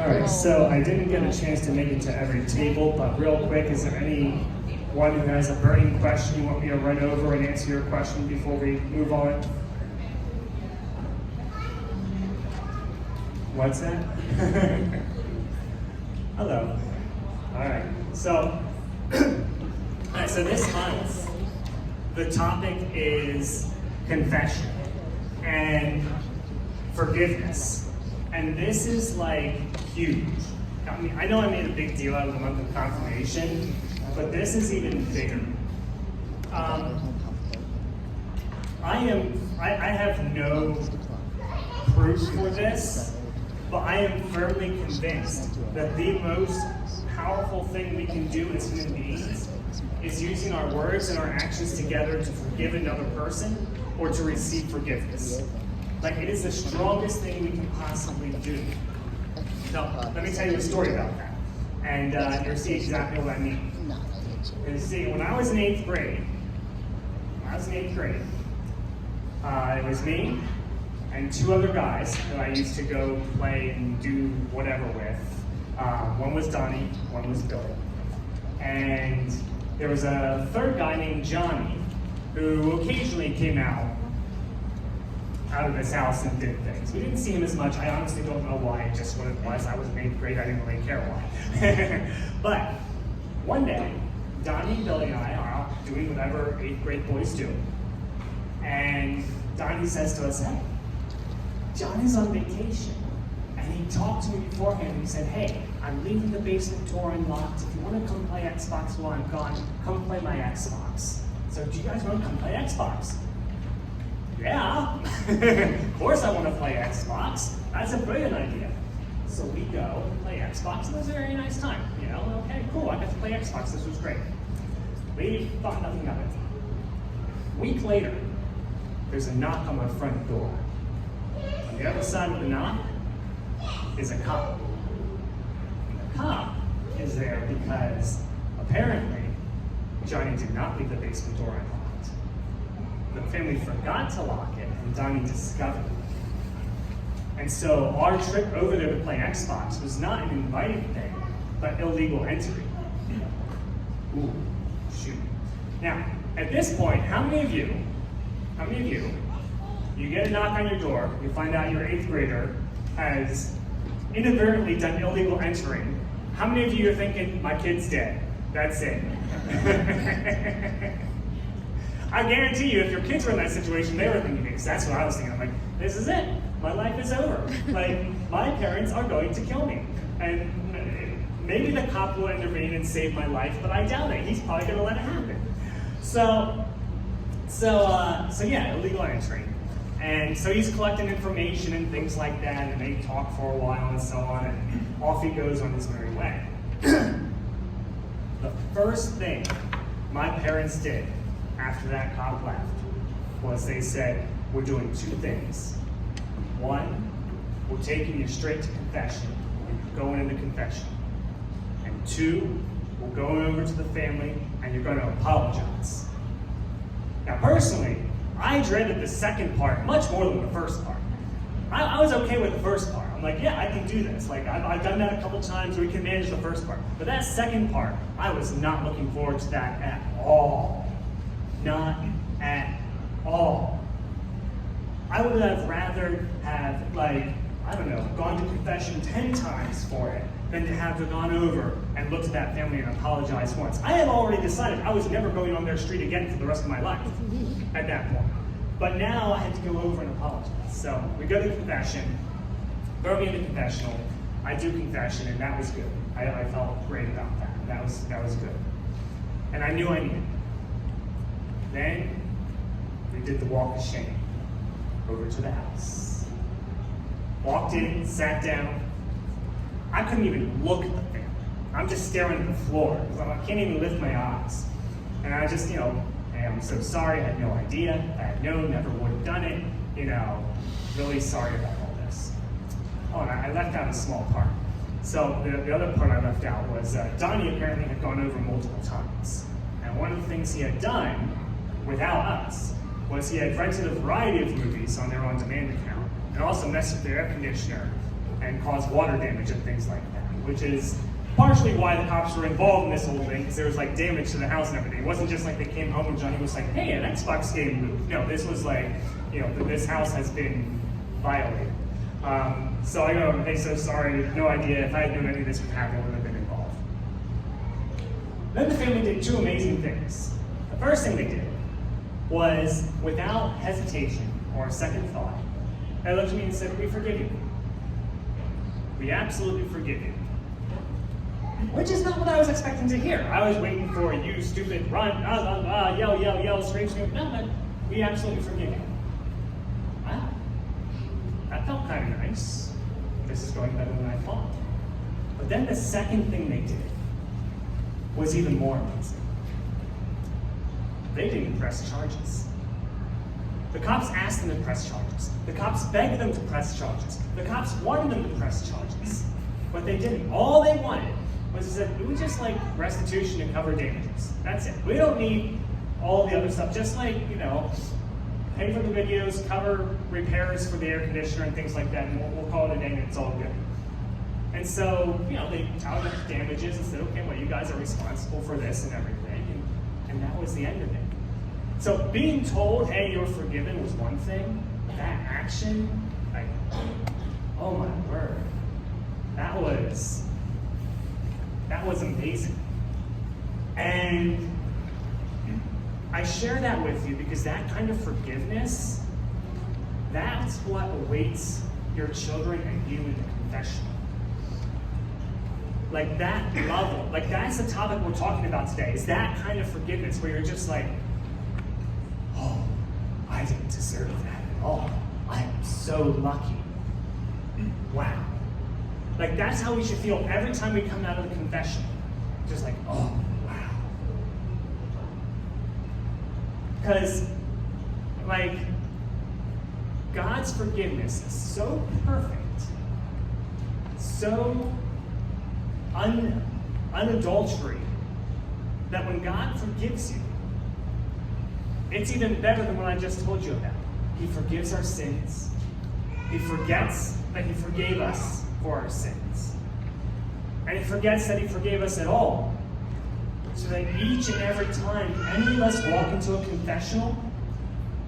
All right, so I didn't get a chance to make it to every table, but real quick, is there anyone who has a burning question you want me to run over and answer your question before we move on? What's that? Hello. All right, so this month, the topic is confession and forgiveness. And this is like huge. I mean, I know I made a big deal out of the month of confirmation, but this is even bigger. I have no proof for this, but I am firmly convinced that the most powerful thing we can do as human beings is using our words and our actions together to forgive another person or to receive forgiveness. Like, it is the strongest thing we can possibly do. Now, let me tell you a story about that, and you'll see exactly what I mean. You see, when I was in 8th grade, it was me and 2 other guys that I used to go play and do whatever with. One was Donnie, one was Billy. And there was a 3rd guy named Johnny who occasionally came out of his house and did things. We didn't see him as much. I honestly don't know why, just what it was. I was in 8th grade, I didn't really care why. But one day, Donnie, Billy, and I are out doing whatever 8th grade boys do. And Donnie says to us, "Hey, Johnny's on vacation." And he talked to me beforehand and he said, "Hey, I'm leaving the basement door unlocked. If you want to come play Xbox while I'm gone, come play my Xbox. So do you guys want to come play Xbox?" Yeah, of course I want to play Xbox. That's a brilliant idea. So we go and play Xbox, and it was a very nice time. You know, okay, cool, I got to play Xbox, this was great. We thought nothing of it. A week later, there's a knock on my front door. On the other side of the knock is a cop. And the cop is there because apparently Johnny did not leave the basement door unlocked. The family forgot to lock it, and Donnie discovered it. And so our trip over there to play Xbox was not an invited thing, but illegal entry. Ooh, shoot. Now, at this point, how many of you, you get a knock on your door, you find out your 8th grader has inadvertently done illegal entering. How many of you are thinking, my kid's dead? That's it. I guarantee you, if your kids were in that situation, they were thinking, because that's what I was thinking. I'm like, this is it. My life is over. Like, my parents are going to kill me. And maybe the cop will intervene and save my life, but I doubt it. He's probably going to let it happen. So yeah, illegal entry. And so he's collecting information and things like that, and they talk for a while and so on, and off he goes on his merry way. The first thing my parents did after that cop left was they said, "We're doing 2 things. 1, we're taking you straight to confession. You're going into confession. And 2, we're going over to the family and you're going to apologize." Now personally, I dreaded the second part much more than the first part. I was okay with the first part. I'm like, yeah, I can do this. Like, I've done that a couple times, we can manage the first part. But that second part, I was not looking forward to that at all. Not at all. I would have rather have, like, I don't know, gone to confession 10 times for it than to have gone over and looked at that family and apologized once. I had already decided I was never going on their street again for the rest of my life at that point. But now I had to go over and apologize. So we go to confession, throw me into confessional, I do confession, and that was good. I felt great about that. That was good. And I knew I needed it. Then we did the walk of shame over to the house. Walked in, sat down. I couldn't even look at the family. I'm just staring at the floor because I can't even lift my eyes. And I just, hey, I'm so sorry, I had no idea. I had known, never would have done it. Really sorry about all this. Oh, and I left out a small part. So the other part I left out was Donnie apparently had gone over multiple times. And one of the things he had done without us was he had rented a variety of movies on their on-demand account and also messed with their air conditioner and cause water damage and things like that, which is partially why the cops were involved in this whole thing, because there was like damage to the house and everything. It wasn't just like they came home and Johnny was like, hey, an Xbox game moved. No, this was like, this house has been violated. So I go, hey, so sorry, no idea. If I had known any of this would happen, I would have been involved. Then the family did two amazing things. The first thing they did was, without hesitation or a second thought, they looked at me and said, we forgive you. We absolutely forgive you. Which is not what I was expecting to hear. I was waiting for you stupid, run, yell, scream. No, but we absolutely forgive you. Wow. That felt kind of nice. This is going better than I thought. But then the second thing they did was even more amazing. They didn't press charges. The cops asked them to press charges. The cops begged them to press charges. The cops wanted them to press charges. But they didn't. All they wanted was to say, we would just like restitution and cover damages. That's it. We don't need all the other stuff. Just like, pay for the videos, cover repairs for the air conditioner and things like that, and we'll call it a day and it's all good. And so, they tallied up the damages and said, okay, well, you guys are responsible for this and everything. And that was the end of it. So being told, hey, you're forgiven was one thing. That action, like, oh my word. That was amazing. And I share that with you because that kind of forgiveness, that's what awaits your children and you in the confessional. Like that level, like that's the topic we're talking about today, is that kind of forgiveness where you're just like, oh, I didn't deserve that at all. I am so lucky. Wow. Like that's how we should feel every time we come out of the confession. Just like, oh, wow. Because, like, God's forgiveness is so perfect, so unadulterated, that when God forgives you, it's even better than what I just told you about. He forgives our sins. He forgets that He forgave us for our sins. And He forgets that He forgave us at all. So that each and every time any of us walk into a confessional,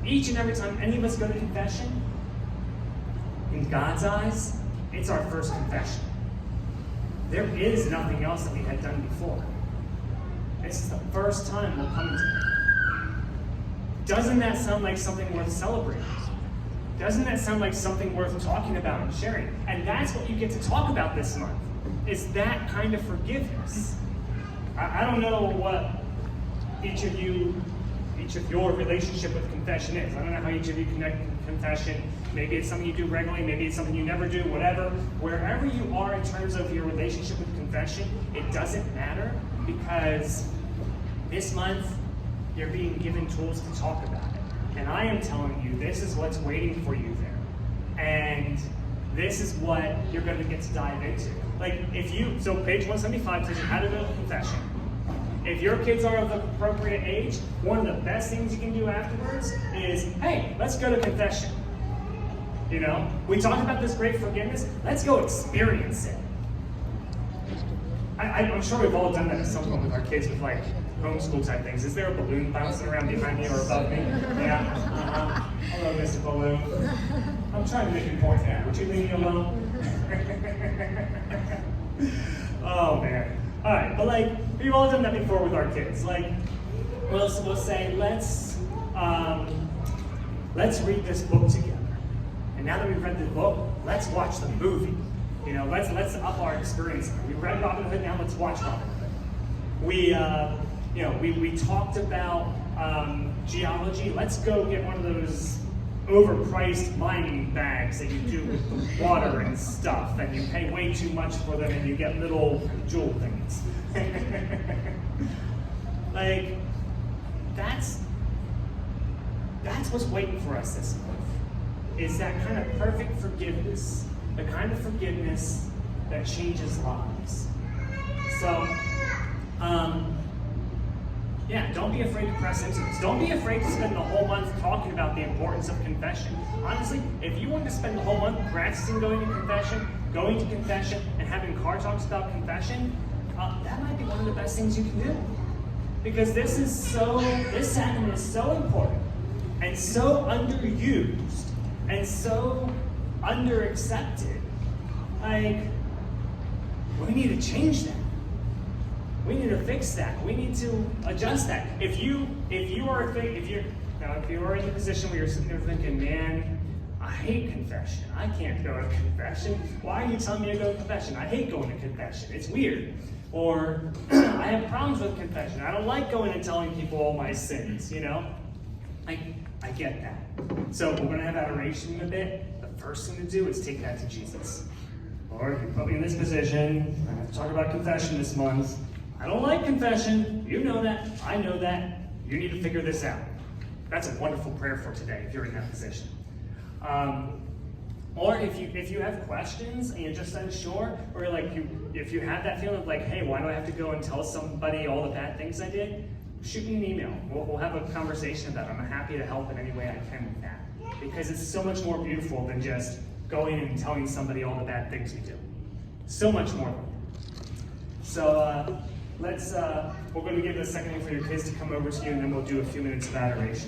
each and every time any of us go to confession, in God's eyes, it's our first confession. There is nothing else that we had done before. This is the first time we'll come to Him. Doesn't that sound like something worth celebrating? Doesn't that sound like something worth talking about and sharing? And that's what you get to talk about this month, is that kind of forgiveness. I don't know what each of your relationship with confession is. I don't know how each of you connect with confession. Maybe it's something you do regularly, maybe it's something you never do, whatever. Wherever you are in terms of your relationship with confession, it doesn't matter, because this month you're being given tools to talk about it. And I am telling you, this is what's waiting for you there. And this is what you're going to get to dive into. Like, so page 175 tells you how to go to confession. If your kids are of the appropriate age, one of the best things you can do afterwards is, hey, let's go to confession. We talked about this great forgiveness. Let's go experience it. I'm sure we've all done that at some point with our kids with like homeschool type things. Is there a balloon bouncing around behind me or above me? Yeah. Hello, Mr. Balloon. I'm trying to make you point out. Would you leave me alone? Oh man. All right, but like we've all done that before with our kids. Like we'll say let's read this book together. And now that we've read the book, let's watch the movie. Let's up our experience. We read Robin Hood, now let's watch Robin Hood. We talked about geology. Let's go get one of those overpriced mining bags that you do with the water and stuff, and you pay way too much for them and you get little jewel things. Like, that's what's waiting for us this month. Is that kind of perfect forgiveness, the kind of forgiveness that changes lives. So, Yeah, don't be afraid to press into this. Don't be afraid to spend the whole month talking about the importance of confession. Honestly, if you want to spend the whole month practicing going to confession, and having car talks about confession, that might be one of the best things you can do. Because this sacrament is so important and so underused and so underaccepted. Like, we need to change that. We need to fix that. We need to adjust that. If you are in the position where you're sitting there thinking, man, I hate confession. I can't go to confession. Why are you telling me to go to confession? I hate going to confession. It's weird. Or I have problems with confession. I don't like going and telling people all my sins, you know? I get that. So we're going to have adoration in a bit. The first thing to do is take that to Jesus. Lord, you put me in this position. I have to talk about confession this month. I don't like confession. You know that. I know that. You need to figure this out. That's a wonderful prayer for today if you're in that position. Or if you have questions and you're just unsure, or if you have that feeling of like, hey, why do I have to go and tell somebody all the bad things I did? Shoot me an email. We'll have a conversation about it. I'm happy to help in any way I can with that. Because it's so much more beautiful than just going and telling somebody all the bad things you do. So much more. So we're going to give the second thing for your kids to come over to you, and then we'll do a few minutes of adoration.